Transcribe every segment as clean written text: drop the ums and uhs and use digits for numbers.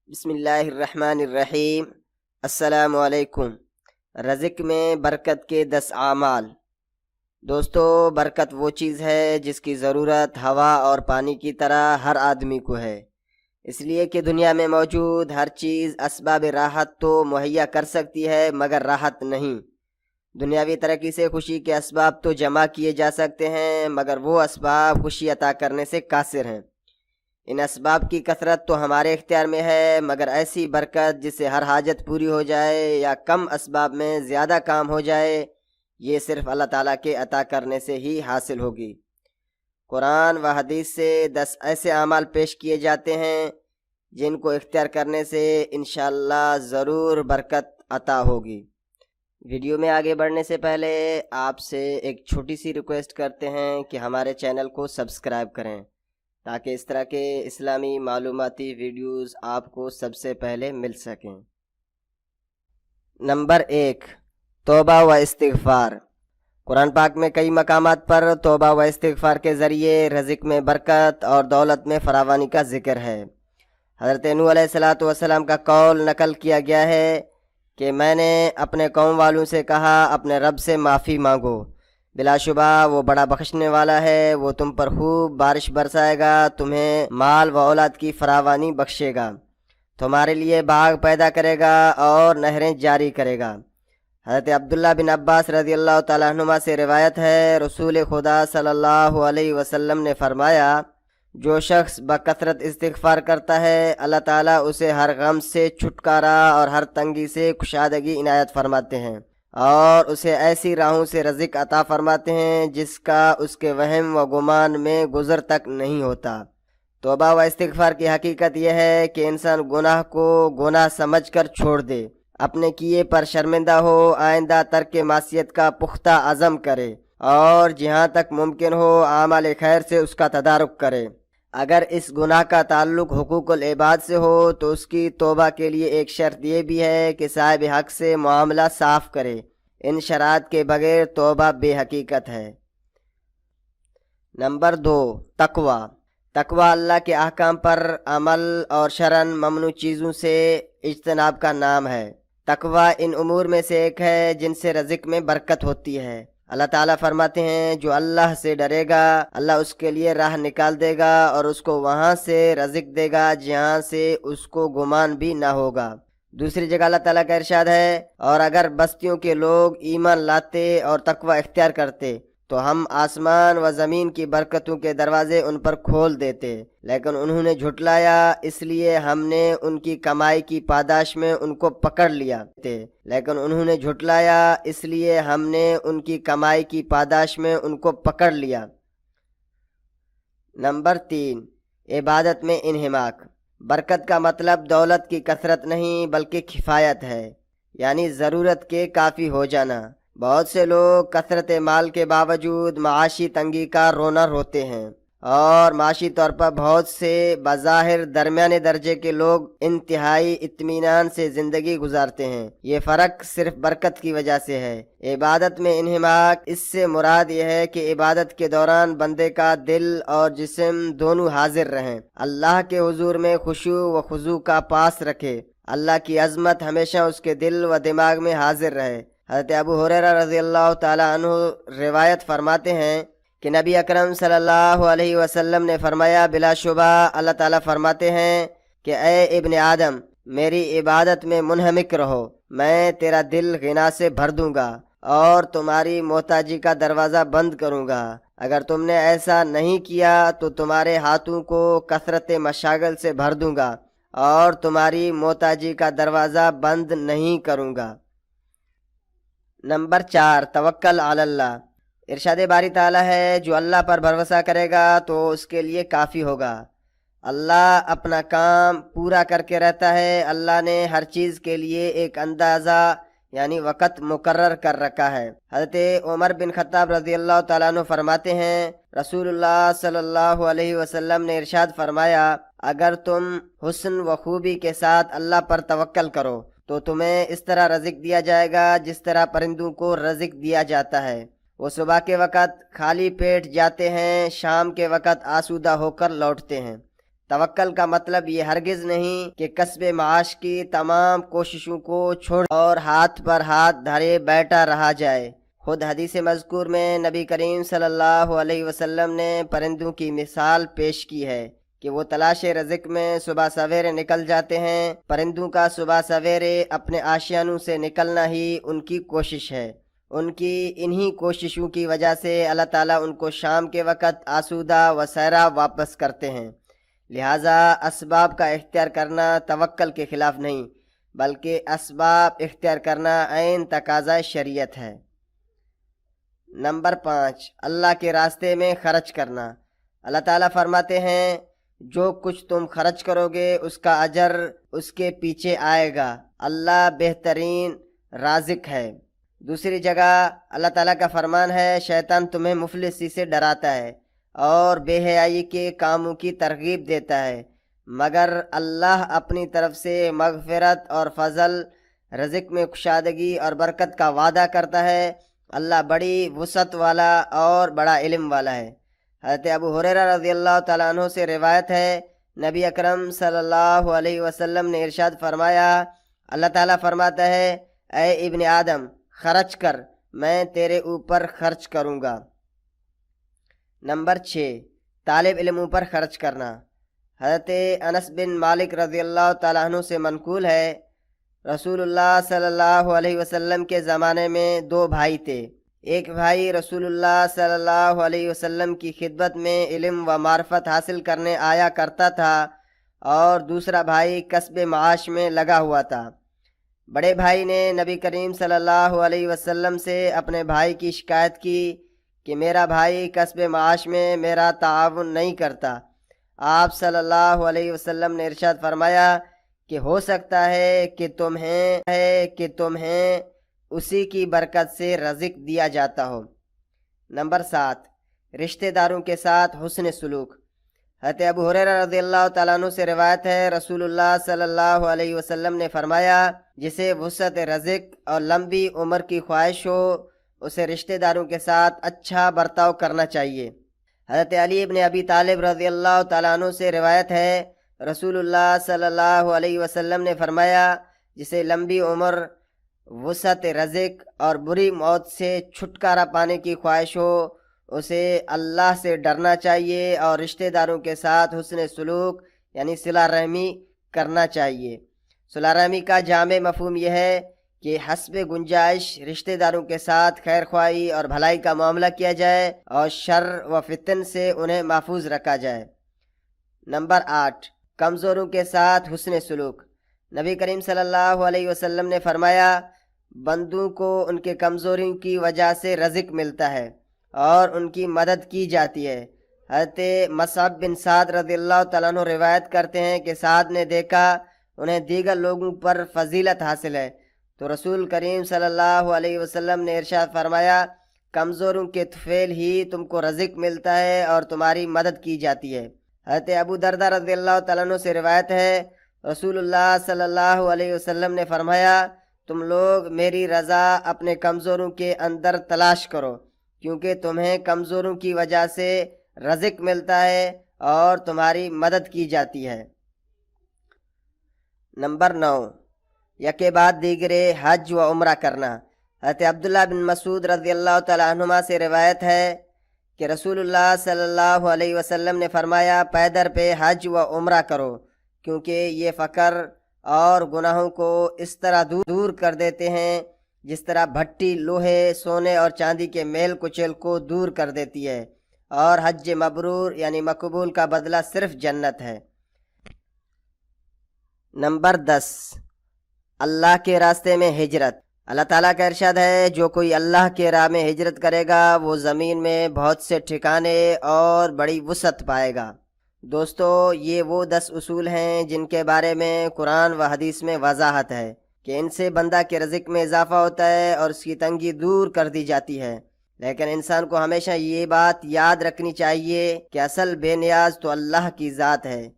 بسم اللہ الرحمن الرحیم۔ السلام علیکم۔ رزق میں برکت کے 10 اعمال۔ دوستو، برکت وہ چیز ہے جس کی ضرورت ہوا اور پانی کی طرح ہر آدمی کو ہے، اس لیے کہ دنیا میں موجود ہر چیز اسباب راحت تو مہیا کر سکتی ہے مگر راحت نہیں۔ دنیاوی ترقی سے خوشی کے اسباب تو جمع کیے جا سکتے ہیں مگر وہ اسباب خوشی عطا کرنے سے قاصر ہیں۔ ان اسباب کی کثرت تو ہمارے اختیار میں ہے مگر ایسی برکت جس سے ہر حاجت پوری ہو جائے یا کم اسباب میں زیادہ کام ہو جائے، یہ صرف اللہ تعالیٰ کے عطا کرنے سے ہی حاصل ہوگی۔ قرآن و حدیث سے 10 ایسے اعمال پیش کیے جاتے ہیں جن کو اختیار کرنے سے انشاءاللہ ضرور برکت عطا ہوگی۔ ویڈیو میں آگے بڑھنے سے پہلے آپ سے ایک چھوٹی سی ریکویسٹ کرتے ہیں کہ ہمارے چینل کو سبسکرائب کریں تاکہ اس طرح کے اسلامی معلوماتی ویڈیوز آپ کو سب سے پہلے مل سکیں۔ نمبر 1، توبہ و استغفار۔ قرآن پاک میں کئی مقامات پر توبہ و استغفار کے ذریعے رزق میں برکت اور دولت میں فراوانی کا ذکر ہے۔ حضرت نوح علیہ السلام کا قول نقل کیا گیا ہے کہ میں نے اپنے قوم والوں سے کہا اپنے رب سے معافی مانگو، بلا شبہ وہ بڑا بخشنے والا ہے، وہ تم پر خوب بارش برسائے گا، تمہیں مال و اولاد کی فراوانی بخشے گا، تمہارے لیے باغ پیدا کرے گا اور نہریں جاری کرے گا۔ حضرت عبداللہ بن عباس رضی اللہ تعالیٰ عنہما سے روایت ہے، رسول خدا صلی اللہ علیہ وسلم نے فرمایا، جو شخص بکثرت استغفار کرتا ہے اللہ تعالیٰ اسے ہر غم سے چھٹکارا اور ہر تنگی سے کشادگی عنایت فرماتے ہیں اور اسے ایسی راہوں سے رزق عطا فرماتے ہیں جس کا اس کے وہم و گمان میں گزر تک نہیں ہوتا۔ توبہ و استغفار کی حقیقت یہ ہے کہ انسان گناہ کو گناہ سمجھ کر چھوڑ دے، اپنے کیے پر شرمندہ ہو، آئندہ ترک معصیت کا پختہ عزم کرے اور جہاں تک ممکن ہو اعمال خیر سے اس کا تدارک کرے۔ اگر اس گناہ کا تعلق حقوق العباد سے ہو تو اس کی توبہ کے لیے ایک شرط یہ بھی ہے کہ صاحب حق سے معاملہ صاف کرے، ان شرائط کے بغیر توبہ بے حقیقت ہے۔ نمبر 2، تقوی۔ تقوی اللہ کے احکام پر عمل اور شرعاً ممنوع چیزوں سے اجتناب کا نام ہے۔ تقوی ان امور میں سے ایک ہے جن سے رزق میں برکت ہوتی ہے۔ اللہ تعالیٰ فرماتے ہیں، جو اللہ سے ڈرے گا اللہ اس کے لیے راہ نکال دے گا اور اس کو وہاں سے رزق دے گا جہاں سے اس کو گمان بھی نہ ہوگا۔ دوسری جگہ اللہ تعالیٰ کا ارشاد ہے، اور اگر بستیوں کے لوگ ایمان لاتے اور تقوی اختیار کرتے تو ہم آسمان و زمین کی برکتوں کے دروازے ان پر کھول دیتے، لیکن انہوں نے جھٹلایا، اس لیے ہم نے ان کی کمائی کی پاداش میں ان کو پکڑ لیا نمبر 3، عبادت میں انہماک۔ برکت کا مطلب دولت کی کثرت نہیں بلکہ کفایت ہے، یعنی ضرورت کے کافی ہو جانا۔ بہت سے لوگ کثرت مال کے باوجود معاشی تنگی کا رونا روتے ہیں، اور معاشی طور پر بہت سے بظاہر درمیانے درجے کے لوگ انتہائی اطمینان سے زندگی گزارتے ہیں۔ یہ فرق صرف برکت کی وجہ سے ہے۔ عبادت میں انہماک، اس سے مراد یہ ہے کہ عبادت کے دوران بندے کا دل اور جسم دونوں حاضر رہیں، اللہ کے حضور میں خشوع و خضوع کا پاس رکھے، اللہ کی عظمت ہمیشہ اس کے دل و دماغ میں حاضر رہے۔ حضرت ابو ہریرہ رضی اللہ تعالیٰ عنہ روایت فرماتے ہیں کہ نبی اکرم صلی اللہ علیہ وسلم نے فرمایا، بلا شبہ اللہ تعالیٰ فرماتے ہیں کہ اے ابن آدم، میری عبادت میں منہمک رہو، میں تیرا دل غنا سے بھر دوں گا اور تمہاری محتاجی کا دروازہ بند کروں گا۔ اگر تم نے ایسا نہیں کیا تو تمہارے ہاتھوں کو کثرت مشاغل سے بھر دوں گا اور تمہاری محتاجی کا دروازہ بند نہیں کروں گا۔ نمبر 4، توکل علی اللہ۔ ارشاد باری تعالیٰ ہے، جو اللہ پر بھروسہ کرے گا تو اس کے لیے کافی ہوگا۔ اللہ اپنا کام پورا کر کے رہتا ہے۔ اللہ نے ہر چیز کے لیے ایک اندازہ یعنی وقت مقرر کر رکھا ہے۔ حضرت عمر بن خطاب رضی اللہ تعالیٰ عنہ فرماتے ہیں، رسول اللہ صلی اللہ علیہ وسلم نے ارشاد فرمایا، اگر تم حسن و خوبی کے ساتھ اللہ پر توکل کرو تو تمہیں اس طرح رزق دیا جائے گا جس طرح پرندوں کو رزق دیا جاتا ہے۔ وہ صبح کے وقت خالی پیٹ جاتے ہیں، شام کے وقت آسودہ ہو کر لوٹتے ہیں۔ توکل کا مطلب یہ ہرگز نہیں کہ کسب معاش کی تمام کوششوں کو چھوڑ اور ہاتھ پر ہاتھ دھرے بیٹھا رہا جائے۔ خود حدیث مذکور میں نبی کریم صلی اللہ علیہ وسلم نے پرندوں کی مثال پیش کی ہے کہ وہ تلاش رزق میں صبح سویرے نکل جاتے ہیں۔ پرندوں کا صبح سویرے اپنے آشیانوں سے نکلنا ہی ان کی کوشش ہے۔ ان کی انہی کوششوں کی وجہ سے اللہ تعالیٰ ان کو شام کے وقت آسودہ و سیراب واپس کرتے ہیں۔ لہٰذا اسباب کا اختیار کرنا توکل کے خلاف نہیں، بلکہ اسباب اختیار کرنا عین تقاضۂ شریعت ہے۔ نمبر 5، اللہ کے راستے میں خرچ کرنا۔ اللہ تعالیٰ فرماتے ہیں جو کچھ تم خرچ کرو گے اس کا اجر اس کے پیچھے آئے گا، اللہ بہترین رازق ہے۔ دوسری جگہ اللہ تعالیٰ کا فرمان ہے شیطان تمہیں مفلسی سے ڈراتا ہے اور بے حیائی کے کاموں کی ترغیب دیتا ہے، مگر اللہ اپنی طرف سے مغفرت اور فضل، رزق میں کشادگی اور برکت کا وعدہ کرتا ہے۔ اللہ بڑی وسعت والا اور بڑا علم والا ہے۔ حضرت ابو ہریرہ رضی اللہ تعالیٰ عنہ سے روایت ہے نبی اکرم صلی اللہ علیہ وسلم نے ارشاد فرمایا، اللہ تعالیٰ فرماتا ہے اے ابن آدم خرچ کر، میں تیرے اوپر خرچ کروں گا۔ نمبر 6، طالب علموں پر خرچ کرنا۔ حضرت انس بن مالک رضی اللہ تعالیٰ عنہ سے منقول ہے رسول اللہ صلی اللہ علیہ وسلم کے زمانے میں 2 بھائی تھے۔ ایک بھائی رسول اللہ صلی اللہ علیہ وسلم کی خدمت میں علم و معرفت حاصل کرنے آیا کرتا تھا اور دوسرا بھائی کسب معاش میں لگا ہوا تھا۔ بڑے بھائی نے نبی کریم صلی اللہ علیہ وسلم سے اپنے بھائی کی شکایت کی کہ میرا بھائی کسب معاش میں میرا تعاون نہیں کرتا۔ آپ صلی اللہ علیہ وسلم نے ارشاد فرمایا کہ ہو سکتا ہے کہ تمہیں اسی کی برکت سے رزق دیا جاتا ہو۔ نمبر 7، رشتہ داروں کے ساتھ حسن سلوک۔ حضرت ابو ہریرہ رضی اللہ تعالیٰ عنہ سے روایت ہے رسول اللہ صلی اللہ علیہ وسلم نے فرمایا جسے وسعت رزق اور لمبی عمر کی خواہش ہو اسے رشتہ داروں کے ساتھ اچھا برتاؤ کرنا چاہیے۔ حضرت علی بن ابی طالب رضی اللہ تعالیٰ عنہ سے روایت ہے رسول اللہ صلی اللہ علیہ وسلم نے فرمایا جسے لمبی عمر، وسعت رزق اور بری موت سے چھٹکارا پانے کی خواہش ہو اسے اللہ سے ڈرنا چاہیے اور رشتہ داروں کے ساتھ حسن سلوک یعنی صلہ رحمی کرنا چاہیے۔ صلہ رحمی کا جامع مفہوم یہ ہے کہ حسب گنجائش رشتہ داروں کے ساتھ خیر خواہی اور بھلائی کا معاملہ کیا جائے اور شر و فتن سے انہیں محفوظ رکھا جائے۔ نمبر 8، کمزوروں کے ساتھ حسن سلوک۔ نبی کریم صلی اللہ علیہ وسلم نے فرمایا بندوں کو ان کے کمزوریوں کی وجہ سے رزق ملتا ہے اور ان کی مدد کی جاتی ہے۔ حضرت مصعب بن سعد رضی اللہ تعالیٰ عنہ روایت کرتے ہیں کہ سعد نے دیکھا انہیں دیگر لوگوں پر فضیلت حاصل ہے تو رسول کریم صلی اللہ علیہ وسلم نے ارشاد فرمایا کمزوروں کے طفیل ہی تم کو رزق ملتا ہے اور تمہاری مدد کی جاتی ہے۔ حضرت ابو دردہ رضی اللہ تعالیٰ عنہ سے روایت ہے رسول اللہ صلی اللہ علیہ وسلم نے فرمایا تم لوگ میری رضا اپنے کمزوروں کے اندر تلاش کرو کیونکہ تمہیں کمزوروں کی وجہ سے رزق ملتا ہے اور تمہاری مدد کی جاتی ہے۔ نمبر 9، یکے بعد دیگرے حج و عمرہ کرنا۔ حضرت عبداللہ بن مسعود رضی اللہ تعالیٰ عنہما سے روایت ہے کہ رسول اللہ صلی اللہ علیہ وسلم نے فرمایا پے در پہ حج و عمرہ کرو کیونکہ یہ فقر اور گناہوں کو اس طرح دور کر دیتے ہیں جس طرح بھٹی لوہے، سونے اور چاندی کے میل کچیل کو دور کر دیتی ہے، اور حج مبرور یعنی مقبول کا بدلہ صرف جنت ہے۔ نمبر 10، اللہ کے راستے میں ہجرت۔ اللہ تعالیٰ کا ارشاد ہے جو کوئی اللہ کے راہ میں ہجرت کرے گا وہ زمین میں بہت سے ٹھکانے اور بڑی وسعت پائے گا۔ دوستو یہ وہ 10 اصول ہیں جن کے بارے میں قرآن و حدیث میں وضاحت ہے کہ ان سے بندہ کے رزق میں اضافہ ہوتا ہے اور اس کی تنگی دور کر دی جاتی ہے، لیکن انسان کو ہمیشہ یہ بات یاد رکھنی چاہیے کہ اصل بے نیاز تو اللہ کی ذات ہے۔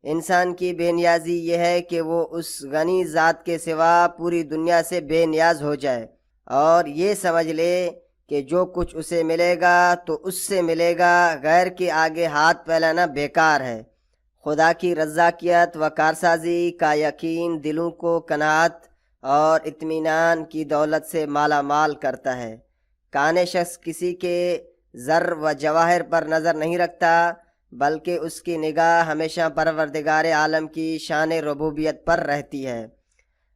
انسان کی بے نیازی یہ ہے کہ وہ اس غنی ذات کے سوا پوری دنیا سے بے نیاز ہو جائے اور یہ سمجھ لے کہ جو کچھ اسے ملے گا تو اس سے ملے گا، غیر کے آگے ہاتھ پھیلانا بیکار ہے۔ خدا کی رضاکیت و کارسازی کا یقین دلوں کو قناعت اور اطمینان کی دولت سے مالا مال کرتا ہے۔ کانے شخص کسی کے زر و جواہر پر نظر نہیں رکھتا، بلکہ اس کی نگاہ ہمیشہ پروردگار عالم کی شان ربوبیت پر رہتی ہے۔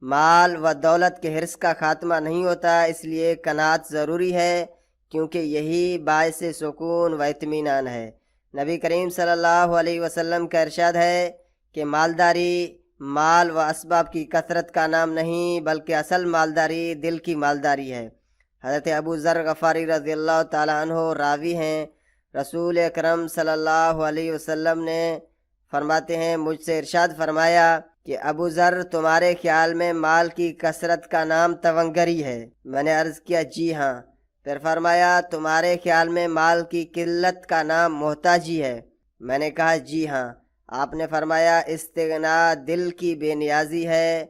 مال و دولت کے حرص کا خاتمہ نہیں ہوتا، اس لیے قناعت ضروری ہے، کیونکہ یہی باعث سکون و اطمینان ہے۔ نبی کریم صلی اللہ علیہ وسلم کا ارشاد ہے کہ مالداری مال و اسباب کی کثرت کا نام نہیں، بلکہ اصل مالداری دل کی مالداری ہے۔ حضرت ابو ذر غفاری رضی اللہ تعالیٰ عنہ راوی ہیں، رسول اکرم صلی اللہ علیہ وسلم نے فرماتے ہیں، مجھ سے ارشاد فرمایا کہ ابو ذر، تمہارے خیال میں مال کی کثرت کا نام تونگری ہے؟ میں نے عرض کیا جی ہاں۔ پھر فرمایا، تمہارے خیال میں مال کی قلت کا نام محتاجی ہے؟ میں نے کہا جی ہاں۔ آپ نے فرمایا، استغنا دل کی بے نیازی ہے